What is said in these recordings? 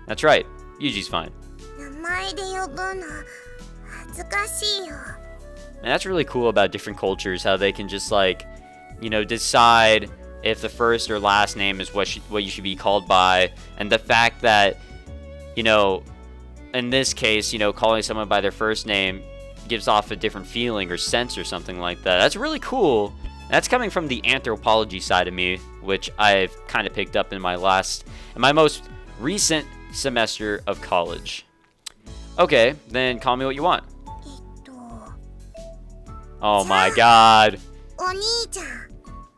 That's right. Yuji's fine. 名前で呼ぶの恥ずかしいよ。 And that's really cool about different cultures, how they can just like, decide if the first or last name is what you should be called by, and the fact that, in this case, calling someone by their first name gives off a different feeling or sense or something like that. That's really cool. That's coming from the anthropology side of me, which I've kind of picked up in my most recent semester of college. Okay, then call me what you want. えっと Oh my god. お兄ちゃん。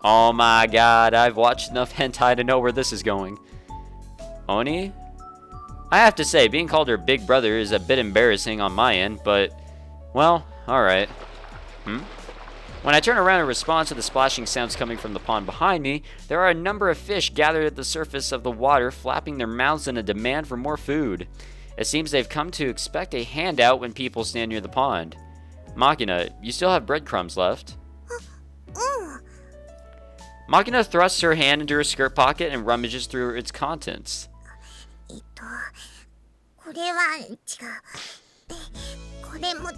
Oh my god, I've watched enough hentai to know where this is going. Oni? I have to say, being called her big brother is a bit embarrassing on my end, but, well, alright. When I turn around in response to the splashing sounds coming from the pond behind me, there are a number of fish gathered at the surface of the water, flapping their mouths in a demand for more food. It seems they've come to expect a handout when people stand near the pond. Makina, you still have breadcrumbs left. うん。 Makina thrusts her hand into her skirt pocket and rummages through its contents. これは違う。これも違う。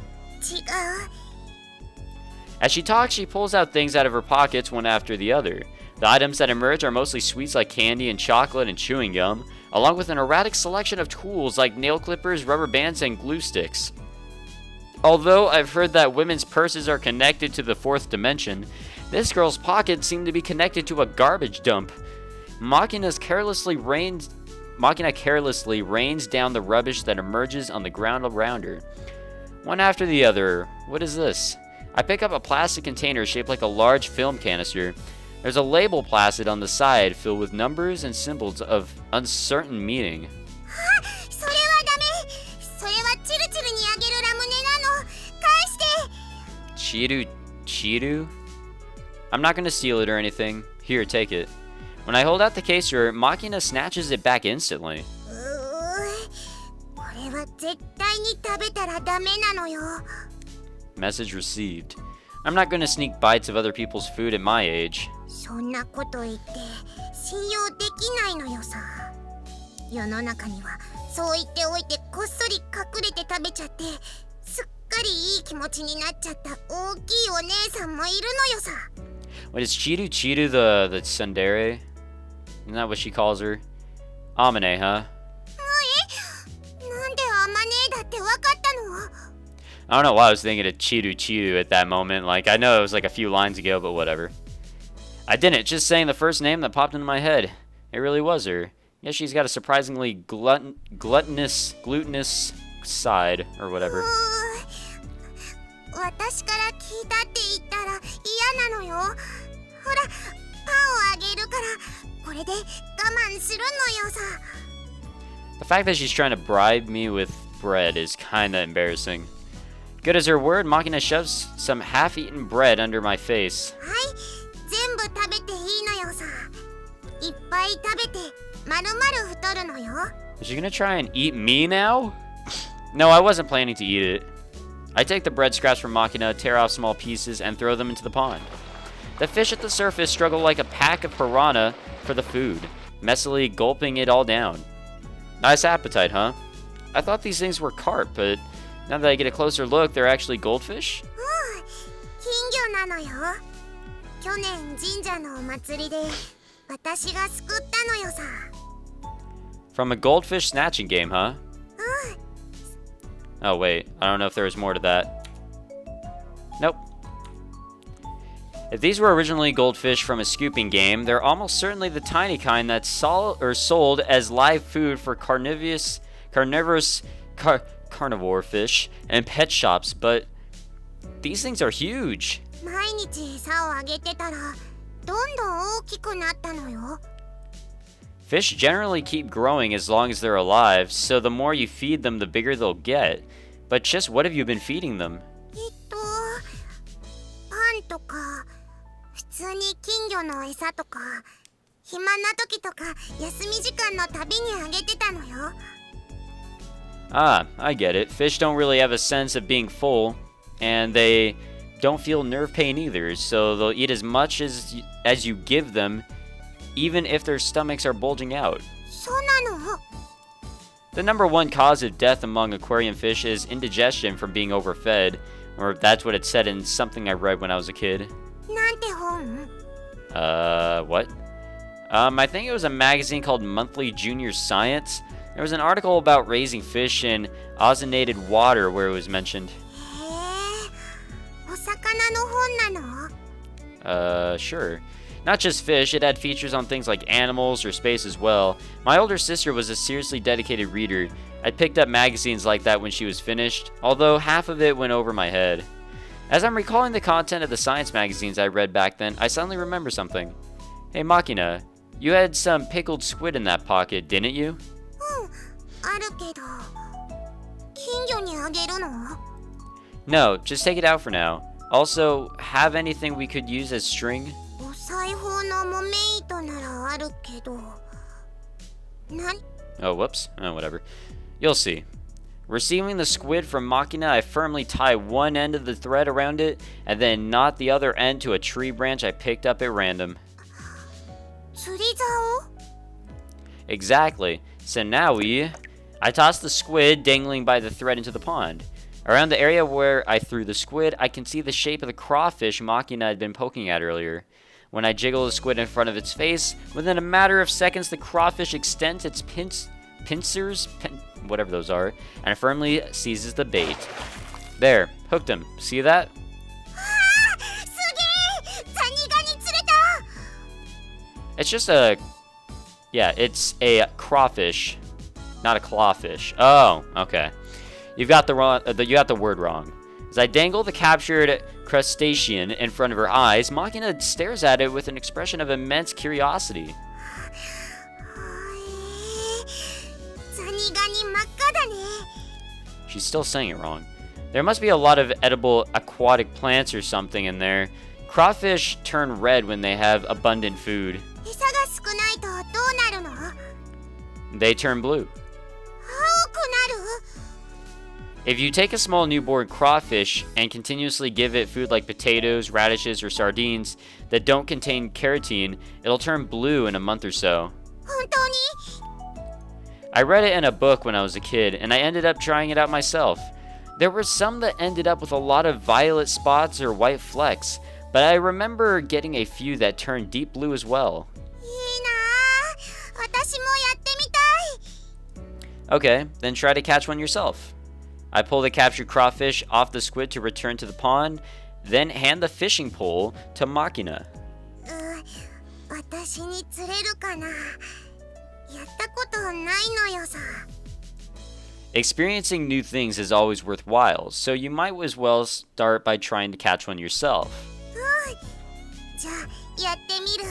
As she talks, she pulls out things out of her pockets one after the other. The items that emerge are mostly sweets like candy and chocolate and chewing gum, along with an erratic selection of tools like nail clippers, rubber bands, and glue sticks. Although I've heard that women's purses are connected to the fourth dimension, this girl's pockets seem to be connected to a garbage dump. Makina carelessly rains down the rubbish that emerges on the ground around her. One after the other. What is this? I pick up a plastic container shaped like a large film canister. There's a label plastered on the side filled with numbers and symbols of uncertain meaning. それはダメ。それはチルチルにあげるラムネなの。返して。 Chiru? I'm not gonna steal it or anything. Here, take it. When I hold out the case to her, Makina snatches it back instantly. これは絶対に食べたらダメなのよ。 Message received. I'm not gonna sneak bites of other people's food at my age. そんなこと言って信用できないのよさ。世の中にはそう言っておいてこっそり隠れて食べちゃってすっかりいい気持ちになっちゃった大きいお姉さんもいるのよさ。 Wait, is Chiru the tsundere? Isn't that what she calls her? Amane, huh? なんでアマネーだってわかったの？ I don't know why I was thinking of Chiru at that moment. Like, I know it was like a few lines ago, but whatever. I didn't, just saying the first name that popped into my head. It really was her. Yeah, she's got a surprisingly glutinous side, or whatever. 私から聞いたって言ったら嫌なのよ。ほら、パンをあげるからこれで我慢するのよさ。 The fact that she's trying to bribe me with bread is kinda embarrassing. Good as her word, Makina shoves some half-eaten bread under my face. はい、全部食べていいのよさ。いっぱい食べてまるまる太るのよ。 Is she gonna try and eat me now? No, I wasn't planning to eat it. I take the bread scraps from Makina, tear off small pieces, and throw them into the pond. The fish at the surface struggle like a pack of piranha for the food, messily gulping it all down. Nice appetite, huh? I thought these things were carp, but now that I get a closer look, they're actually goldfish? 金魚なのよ。去年神社のお祭りで私が救ったのよさ。 From a goldfish snatching game, huh? Oh, wait. I don't know if there was more to that. Nope. If these were originally goldfish from a scooping game, they're almost certainly the tiny kind that's sold as live food for carnivore fish and pet shops, but these things are huge. 毎日餌をあげてたらどんどん大きくなったのよ。 Fish generally keep growing as long as they're alive, so the more you feed them, the bigger they'll get. But just what have you been feeding them? パンとか普通に金魚の餌とか暇な時とか休み時間のたびにあげてたのよ。 Ah, I get it. Fish don't really have a sense of being full, and they don't feel nerve pain either, so they'll eat as much as you give them, even if their stomachs are bulging out. そうなの。The number one cause of death among aquarium fish is indigestion from being overfed, or that's what it said in something I read when I was a kid. なんて本？ What? I think it was a magazine called Monthly Junior Science. There was an article about raising fish in ozonated water where it was mentioned. へえ、お魚の本なの？ Sure. Not just fish, it had features on things like animals or space as well. My older sister was a seriously dedicated reader. I picked up magazines like that when she was finished, although half of it went over my head. As I'm recalling the content of the science magazines I read back then, I suddenly remember something. Hey Makina, you had some pickled squid in that pocket, didn't you? あるけど、金魚にあげるの？ No, just take it out for now. Also, have anything we could use as string? お裁縫の木目糸ならあるけど、Oh, whoops. Oh, whatever. You'll see. Receiving the squid from Makina, I firmly tie one end of the thread around it, and then knot the other end to a tree branch I picked up at random. 釣り竿？ Exactly. So now I toss the squid dangling by the thread into the pond. Around the area where I threw the squid, I can see the shape of the crawfish Makina had been poking at earlier. When I jiggle the squid in front of its face, within a matter of seconds the crawfish extends its pincers, whatever those are, and firmly seizes the bait. There, hooked him. See that? すげえ！ザニガニ釣れた！ It's just it's a crawfish, not a clawfish. Oh, okay. You got the word wrong. As I dangle the captured crustacean in front of her eyes, Makina stares at it with an expression of immense curiosity. ザニガニ真っ赤だね。 She's still saying it wrong. There must be a lot of edible aquatic plants or something in there. Crawfish turn red when they have abundant food. 餌が少ないとどうなるの？ They turn blue. 青くなる？ If you take a small newborn crawfish and continuously give it food like potatoes, radishes, or sardines that don't contain keratin, it'll turn blue in a month or so. 本当に？ I read it in a book when I was a kid, and I ended up trying it out myself. There were some that ended up with a lot of violet spots or white flecks, but I remember getting a few that turned deep blue as well. いいなあ。私もやってみたい。 Okay, then try to catch one yourself. I pull the captured crawfish off the squid to return to the pond, then hand the fishing pole to Makina. 私に釣れるかな？やったことないのよさ。 Experiencing new things is always worthwhile, so you might as well start by trying to catch one yourself. じゃあやってみる。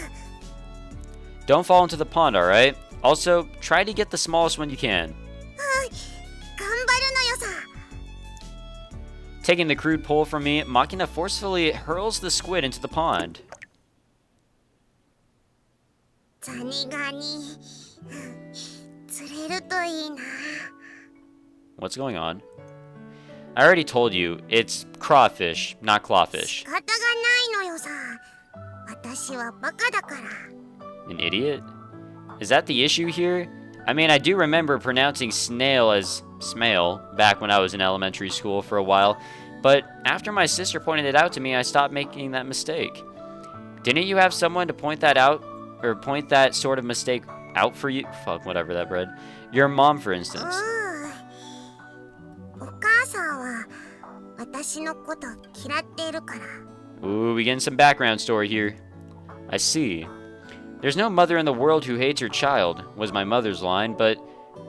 Don't fall into the pond, alright? Also, try to get the smallest one you can. 頑張るのよさ。 Taking the crude pole from me, Makina forcefully hurls the squid into the pond. ザニガニ釣れるといいな。 What's going on? I already told you, it's crawfish, not clawfish. 仕方がないのよさ。私はバカだから。 An idiot? Is that the issue here? I mean, I do remember pronouncing snail as smail back when I was in elementary school for a while, but after my sister pointed it out to me, I stopped making that mistake. Didn't you have someone to point that out, or point that sort of mistake out for you? Fuck, whatever that read. Your mom, for instance. お母さんは私のこと嫌ってるから。 Ooh, we getting some background story here. I see. There's no mother in the world who hates her child, was my mother's line, but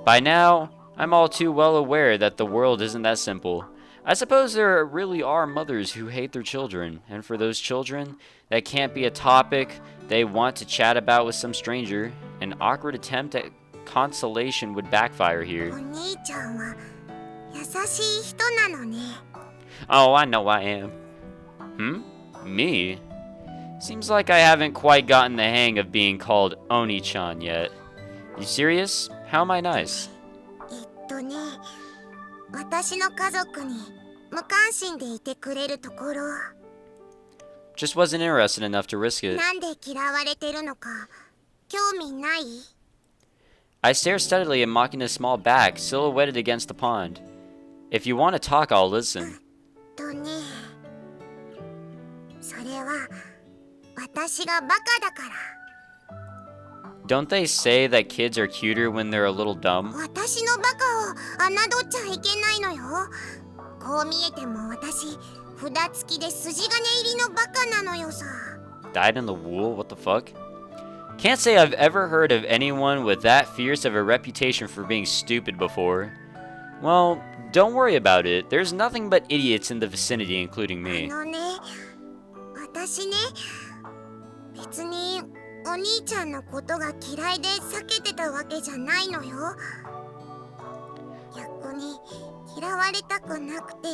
by now, I'm all too well aware that the world isn't that simple. I suppose there really are mothers who hate their children, and for those children, that can't be a topic they want to chat about with some stranger. An awkward attempt at consolation would backfire お here. 兄ちゃんは優しい人なのね。 Oh, I know I am. Me? Seems like I haven't quite gotten the hang of being called Oni-chan yet. You serious? How am I nice? ね、私の家族に無関心でいてくれるところ。 Just wasn't interested enough to risk it. なんで嫌われてるのか興味ない？ I stare steadily at Makina's small back, silhouetted against the pond. If you want to talk, I'll listen. とね、それは私がバカだから。 Don't they say that kids are cuter when they're a little dumb? 私のバカを侮っちゃいけないのよ。こう見えても私、札付きで筋金入りのバカなのよさ。 Dyed in the wool? What the fuck? Can't say I've ever heard of anyone with that fierce of a reputation for being stupid before. Well, don't worry about it. There's nothing but idiots in the vicinity, including me. ね、私ね、別にお兄ちゃんのことが嫌いで避けてたわけじゃないのよ。逆に嫌われたくなくて、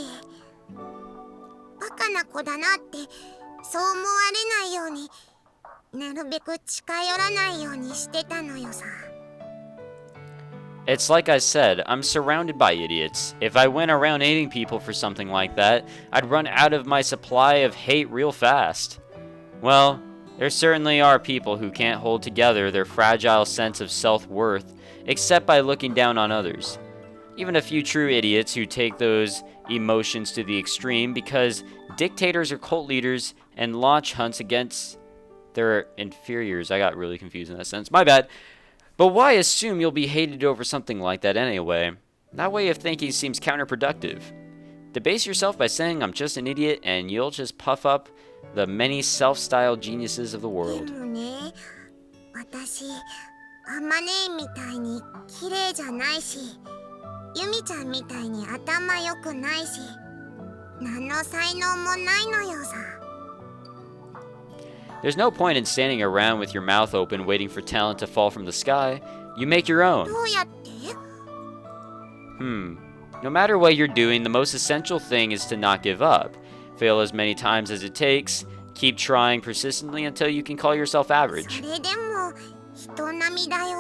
バカな子だなってそう思われないように、なるべく近寄らないようにしてたのよさ。 It's like I said, I'm surrounded by idiots. If I went around hating people for something like that, I'd run out of my supply of hate real fast. Well, there certainly are people who can't hold together their fragile sense of self-worth except by looking down on others. Even a few true idiots who take those emotions to the extreme because dictators or cult leaders and launch hunts against their inferiors. I got really confused in that sense. My bad. But why assume you'll be hated over something like that anyway? That way of thinking seems counterproductive. Debase yourself by saying I'm just an idiot and you'll just puff up the many self-styled geniuses of the で world. もね、私、あまねみたいに綺麗じゃないし、ユミちゃんみたいに頭良くないし、何の才能もないのよさ。 There's no point in standing around with your mouth open waiting for talent to fall from the sky. You make your own. どうやって？ No matter what you're doing, the most essential thing is to not give up. Fail as many times as it takes. Keep trying persistently until you can call yourself そ average. れでも人並みだよ。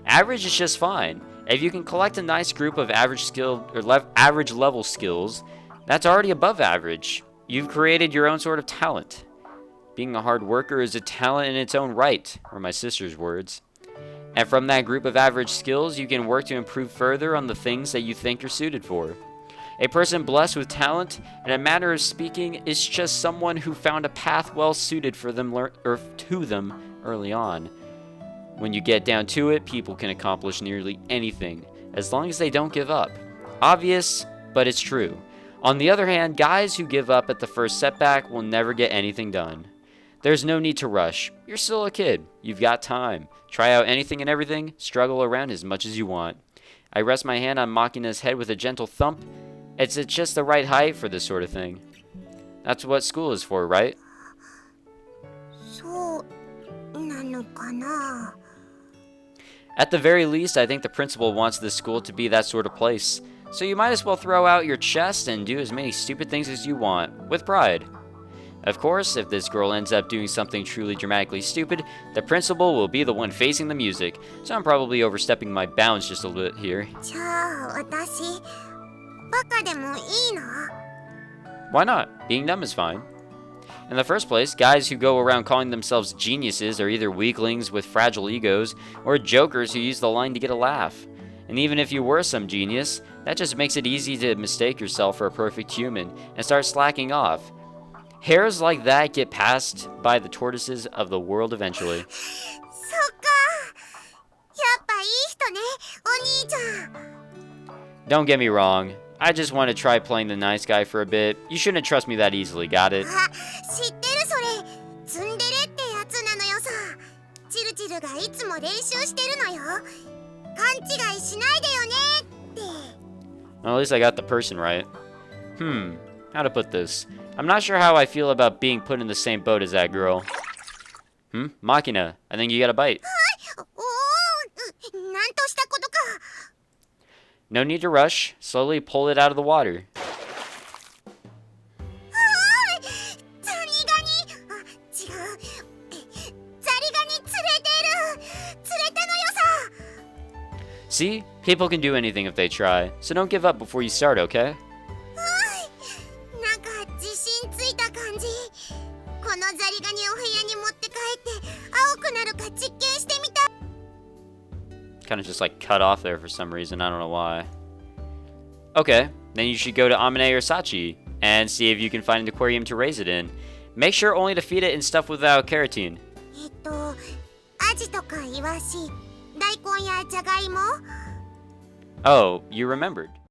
Average is just fine. If you can collect a nice group of average skill or average level skills, that's already above average. You've created your own sort of talent. Being a hard worker is a talent in its own right, were my sister's words. And from that group of average skills, you can work to improve further on the things that you think you're suited for. A person blessed with talent, in a manner of speaking, is just someone who found a path well suited for them to them early on. When you get down to it, people can accomplish nearly anything, as long as they don't give up. Obvious, but it's true. On the other hand, guys who give up at the first setback will never get anything done. There's no need to rush. You're still a kid. You've got time. Try out anything and everything. Struggle around as much as you want. I rest my hand on Makina's head with a gentle thump. It's at just the right height for this sort of thing. That's what school is for, right? そうなのかな。 At the very least, I think the principal wants this school to be that sort of place. So you might as well throw out your chest and do as many stupid things as you want, with pride. Of course, if this girl ends up doing something truly dramatically stupid, the principal will be the one facing the music, so I'm probably overstepping my bounds just a little bit here. じゃあ私、バカでもいいの？ Why not? Being dumb is fine. In the first place, guys who go around calling themselves geniuses are either weaklings with fragile egos, or jokers who use the line to get a laugh. And even if you were some genius, that just makes it easy to mistake yourself for a perfect human and start slacking off. Hares like that get passed by the tortoises of the world eventually. そっか。やっぱいい人ね、お兄ちゃん。 Don't get me wrong. I just want to try playing the nice guy for a bit. You shouldn't trust me that easily, got it? あ、知ってるそれ。ツンデレってやつなのよさ。チルチルがいつも練習してるのよ。勘違いしないでよねって。 Well, at least I got the person right. How to put this? I'm not sure how I feel about being put in the same boat as that girl. Makina, I think you got a bite. おお、なんとしたことか。 No need to rush. Slowly pull it out of the water. ザリガニ、あ、違う。ザリガニ釣れてる。釣れたのよさ。 See? People can do anything if they try. So don't give up before you start, okay? なんか自信ついた感じ。このザリガニを部屋に持って帰って青くなるか実験してみた。kind of just like cut off there for some reason. I don't know why. Okay, then you should go to Amane or Sachi and see if you can find an aquarium to raise it in. Make sure only to feed it in stuff without keratin. アジとかイワシ、大根やジャガイモ。 Oh, you remembered.